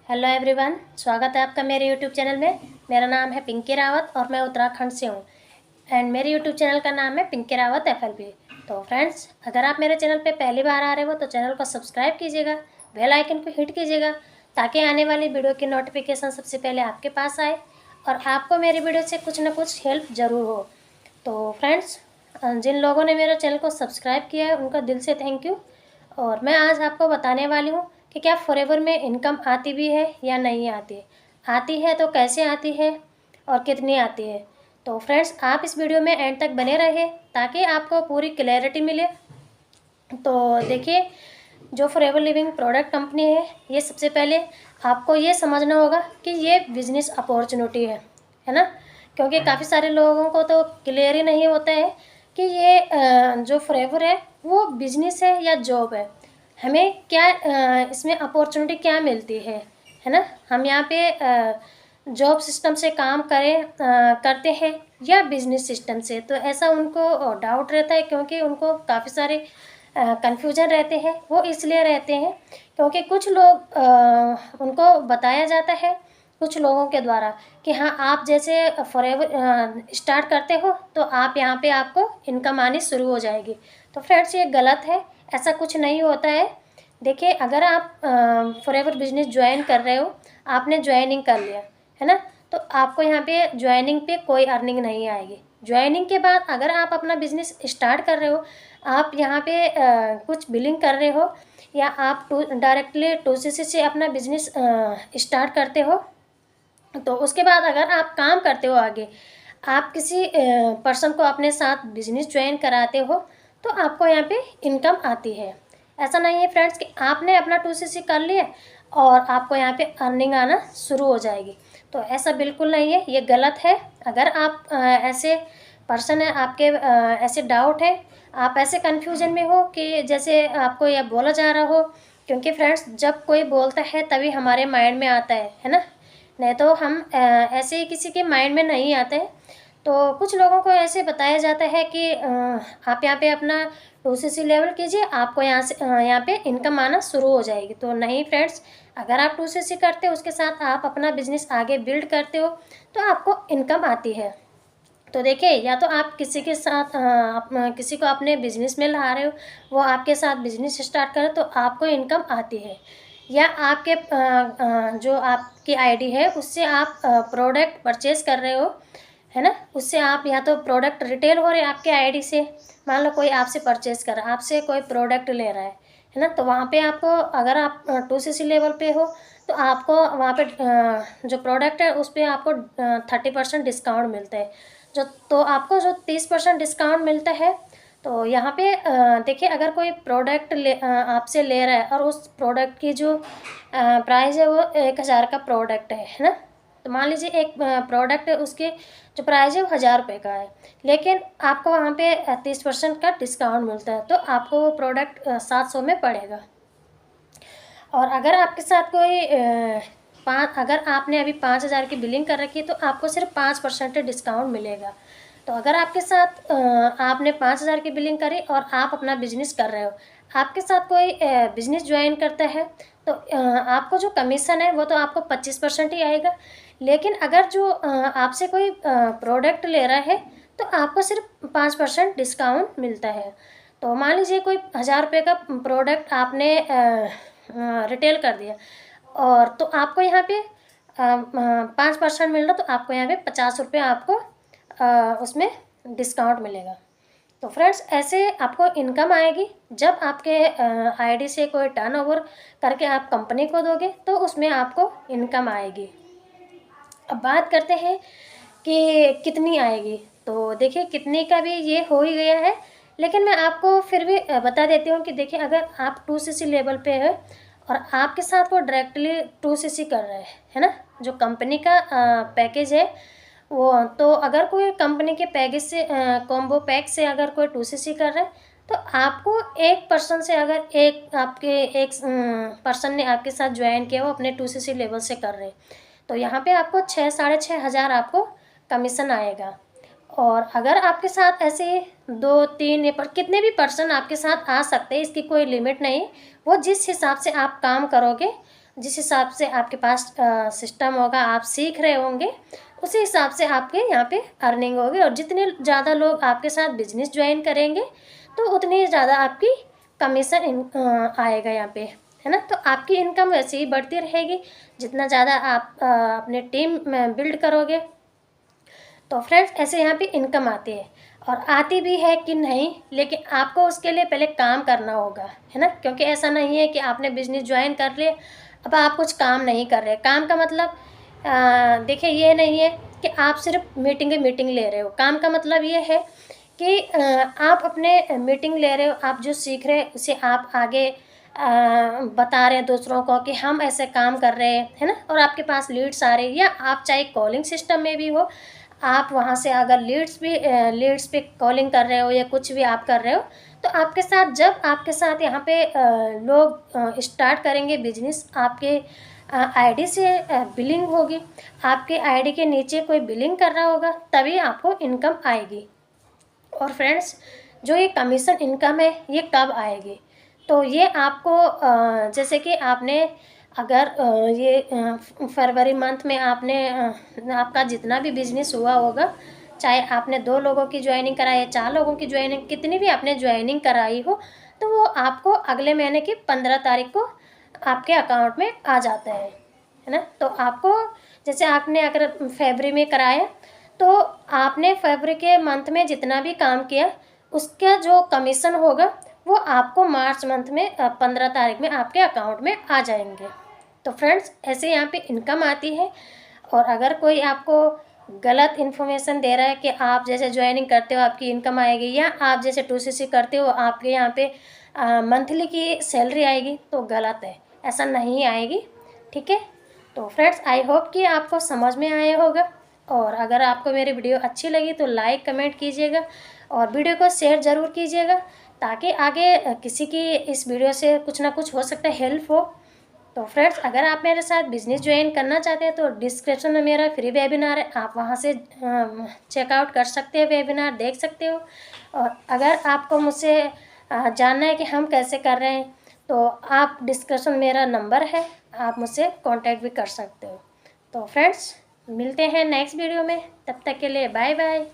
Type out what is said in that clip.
Hello everyone, स्वागत है आपका मेरे यूट्यूब चैनल में। मेरा नाम है पिंकी रावत और मैं उत्तराखंड से हूँ। एंड मेरे यूट्यूब चैनल का नाम है पिंकी रावत FLB। तो फ्रेंड्स, अगर आप मेरे चैनल पे पहली बार आ रहे हो तो चैनल को सब्सक्राइब कीजिएगा, बेल आइकन को हिट कीजिएगा ताकि आने वाली वीडियो की नोटिफिकेशन सबसे पहले आपके पास आए और आपको मेरी वीडियो से कुछ ना कुछ हेल्प ज़रूर हो। तो फ्रेंड्स, जिन लोगों ने मेरे चैनल को सब्सक्राइब किया है उनका दिल से थैंक यू। और मैं आज आपको बताने वाली हूँ कि क्या फॉरएवर में इनकम आती भी है या नहीं आती। आती है तो कैसे आती है और कितनी आती है। तो फ्रेंड्स, आप इस वीडियो में एंड तक बने रहे ताकि आपको पूरी क्लैरिटी मिले। तो देखिए, जो फॉरएवर लिविंग प्रोडक्ट कंपनी ये सबसे पहले आपको ये समझना होगा कि ये बिजनेस अपॉर्चुनिटी है ना। क्योंकि काफ़ी सारे लोगों को तो क्लियर ही नहीं होता है कि ये जो फॉरएवर है वो बिजनेस है या जॉब है। हमें क्या इसमें अपॉर्चुनिटी क्या मिलती है ना। हम यहाँ पे जॉब सिस्टम से काम करते हैं या बिजनेस सिस्टम से। तो ऐसा उनको डाउट रहता है क्योंकि उनको काफ़ी सारे कन्फ्यूजन रहते हैं। वो इसलिए रहते हैं क्योंकि कुछ लोग उनको बताया जाता है कुछ लोगों के द्वारा कि हाँ, आप जैसे फॉरएवर स्टार्ट करते हो तो आप यहाँ पे आपको इनकम आनी शुरू हो जाएगी। तो फ्रेंड्स, ये गलत है, ऐसा कुछ नहीं होता है। देखिए, अगर आप फॉरएवर बिजनेस ज्वाइन कर रहे हो, आपने ज्वाइनिंग कर लिया है ना, तो आपको यहाँ पे ज्वाइनिंग पे कोई अर्निंग नहीं आएगी। ज्वाइनिंग के बाद अगर आप अपना बिजनेस स्टार्ट कर रहे हो, आप यहाँ पे कुछ बिलिंग कर रहे हो या आप डायरेक्टली 2CC से अपना बिजनेस स्टार्ट करते हो, तो उसके बाद अगर आप काम करते हो आगे, आप किसी पर्सन को अपने साथ बिजनेस ज्वाइन कराते हो तो आपको यहाँ पे इनकम आती है। ऐसा नहीं है फ्रेंड्स कि आपने अपना 2CC कर लिया और आपको यहाँ पे अर्निंग आना शुरू हो जाएगी। तो ऐसा बिल्कुल नहीं है, ये गलत है। अगर आप ऐसे पर्सन है, आपके ऐसे डाउट है, आप ऐसे कन्फ्यूजन में हो कि जैसे आपको यह बोला जा रहा हो, क्योंकि फ्रेंड्स, जब कोई बोलता है तभी हमारे माइंड में आता है ना। नहीं तो हम ऐसे ही किसी के माइंड में नहीं आते हैं। तो कुछ लोगों को ऐसे बताया जाता है कि आप यहाँ पे अपना 2CC लेवल कीजिए, आपको यहाँ से यहाँ पे इनकम आना शुरू हो जाएगी। तो नहीं फ्रेंड्स, अगर आप 2CC करते हो, उसके साथ आप अपना बिजनेस आगे बिल्ड करते हो तो आपको इनकम आती है। तो देखिए, या तो आप किसी के साथ किसी को अपने बिजनेस में ला रहे हो, वो आपके साथ बिजनेस स्टार्ट करे तो आपको इनकम आती है। या आपके जो आपकी आईडी है उससे आप प्रोडक्ट परचेज कर रहे हो, है ना। उससे आप या तो प्रोडक्ट रिटेल हो रहे हैं आपके आईडी से। मान लो कोई आपसे परचेज कर रहा है, आपसे कोई प्रोडक्ट ले रहा है ना। तो वहाँ पे आपको, अगर आप 2CC लेवल पे हो तो आपको वहाँ पे जो प्रोडक्ट है उस पर आपको 30% डिस्काउंट मिलता है। तो आपको जो 30% डिस्काउंट मिलता है, तो यहाँ पे देखिए, अगर कोई प्रोडक्ट आपसे ले रहा है और उस प्रोडक्ट की जो प्राइस है वो 1000 का प्रोडक्ट है ना। तो मान लीजिए एक प्रोडक्ट है, उसके जो प्राइस है वो 1000 रुपये का है, लेकिन आपको वहाँ पे 30% का डिस्काउंट मिलता है तो आपको वो प्रोडक्ट 700 में पड़ेगा। और अगर आपके साथ कोई अगर आपने अभी 5000 की बिलिंग कर रखी है तो आपको सिर्फ 5% डिस्काउंट मिलेगा। तो अगर आपके साथ आपने 5000 की बिलिंग करी और आप अपना बिजनेस कर रहे हो, आपके साथ कोई बिजनेस ज्वाइन करता है तो आपको जो कमीशन है वो तो आपको 25% ही आएगा। लेकिन अगर जो आपसे कोई प्रोडक्ट ले रहा है तो आपको सिर्फ 5% डिस्काउंट मिलता है। तो मान लीजिए कोई 1000 रुपये का प्रोडक्ट आपने रिटेल कर दिया और तो आपको यहाँ पे 5% मिल रहा, तो आपको यहाँ पे 50 रुपये आपको उसमें डिस्काउंट मिलेगा। तो फ्रेंड्स, ऐसे आपको इनकम आएगी जब आपके आईडी से कोई टर्नओवर करके आप कंपनी को दोगे तो उसमें आपको इनकम आएगी। अब बात करते हैं कि कितनी आएगी। तो देखिए, कितने का भी ये हो ही गया है, लेकिन मैं आपको फिर भी बता देती हूँ कि देखिए, अगर आप 2CC लेवल पे है और आपके साथ वो डायरेक्टली 2CC कर रहे है ना, जो कंपनी का पैकेज है वो, तो अगर कोई कंपनी के पैकेज से कॉम्बो पैक से अगर कोई 2CC कर रहा है तो आपको एक पर्सन से, अगर एक पर्सन ने आपके साथ ज्वाइन किया, वो अपने 2CC लेवल से कर रहे हैं, तो यहाँ पे आपको 6-6.5 आपको कमीशन आएगा। और अगर आपके साथ ऐसे 2-3 पर कितने भी पर्सन आपके साथ आ सकते हैं, इसकी कोई लिमिट नहीं। वो जिस हिसाब से आप काम करोगे जिस हिसाब से आपके पास सिस्टम होगा, आप सीख रहे होंगे, उसी हिसाब से आपके यहाँ पे अर्निंग होगी। और जितने ज़्यादा लोग आपके साथ बिजनेस ज्वाइन करेंगे तो उतनी ज़्यादा आपकी कमीशन आएगा यहाँ पे, है ना। तो आपकी इनकम वैसे ही बढ़ती रहेगी जितना ज़्यादा आप अपने टीम में बिल्ड करोगे। तो फ्रेंड्स ऐसे यहाँ पे इनकम आती है, और आती भी है कि नहीं, लेकिन आपको उसके लिए पहले काम करना होगा, है ना। क्योंकि ऐसा नहीं है कि आपने बिजनेस ज्वाइन कर लिया, अब आप कुछ काम नहीं कर रहे। काम का मतलब देखिए ये नहीं है कि आप सिर्फ मीटिंग ले रहे हो। काम का मतलब ये है कि आप अपने मीटिंग ले रहे हो, आप जो सीख रहे हैं उसे आप आगे बता रहे हैं दूसरों को कि हम ऐसे काम कर रहे हैं, है ना। और आपके पास लीड्स आ रहे हैं, या आप चाहे कॉलिंग सिस्टम में भी हो, आप वहाँ से अगर लीड्स पे कॉलिंग कर रहे हो या कुछ भी आप कर रहे हो, तो आपके साथ जब आपके साथ यहाँ पे लोग स्टार्ट करेंगे बिजनेस, आपके आईडी से बिलिंग होगी, आपके आईडी के नीचे कोई बिलिंग कर रहा होगा, तभी आपको इनकम आएगी। और फ्रेंड्स जो ये कमीशन इनकम है ये कब आएगी, तो ये आपको जैसे कि आपने अगर ये फरवरी मंथ में आपने आपका जितना भी बिजनेस हुआ होगा, चाहे आपने 2 लोगों की ज्वाइनिंग कराई है, 4 लोगों की ज्वाइनिंग, कितनी भी आपने ज्वाइनिंग कराई हो, तो वो आपको अगले महीने की 15 तारीख को आपके अकाउंट में आ जाता है ना। तो आपको जैसे आपने अगर फरवरी में कराया, तो आपने फरवरी के मंथ में जितना भी काम किया उसका जो कमीशन होगा वो आपको मार्च मंथ में 15 तारीख में आपके अकाउंट में आ जाएंगे। तो फ्रेंड्स ऐसे यहाँ पे इनकम आती है। और अगर कोई आपको गलत इन्फॉर्मेशन दे रहा है कि आप जैसे ज्वाइनिंग करते हो आपकी इनकम आएगी, या आप जैसे 2cc करते हो आपके यहाँ पे मंथली की सैलरी आएगी, तो गलत है, ऐसा नहीं आएगी, ठीक है। तो फ्रेंड्स आई होप कि आपको समझ में आया होगा। और अगर आपको मेरी वीडियो अच्छी लगी तो लाइक कमेंट कीजिएगा, और वीडियो को शेयर ज़रूर कीजिएगा, ताकि आगे किसी की इस वीडियो से कुछ ना कुछ हो सकता है हेल्प हो। तो फ्रेंड्स अगर आप मेरे साथ बिजनेस ज्वाइन करना चाहते हैं तो डिस्क्रिप्शन में मेरा फ्री वेबिनार है, आप वहां से चेकआउट कर सकते हैं, वेबिनार देख सकते हो। और अगर आपको मुझसे जानना है कि हम कैसे कर रहे हैं, तो आप डिस्क्रिप्शन मेरा नंबर है, आप मुझसे कांटेक्ट भी कर सकते हो। तो फ्रेंड्स मिलते हैं नेक्स्ट वीडियो में, तब तक के लिए बाय बाय।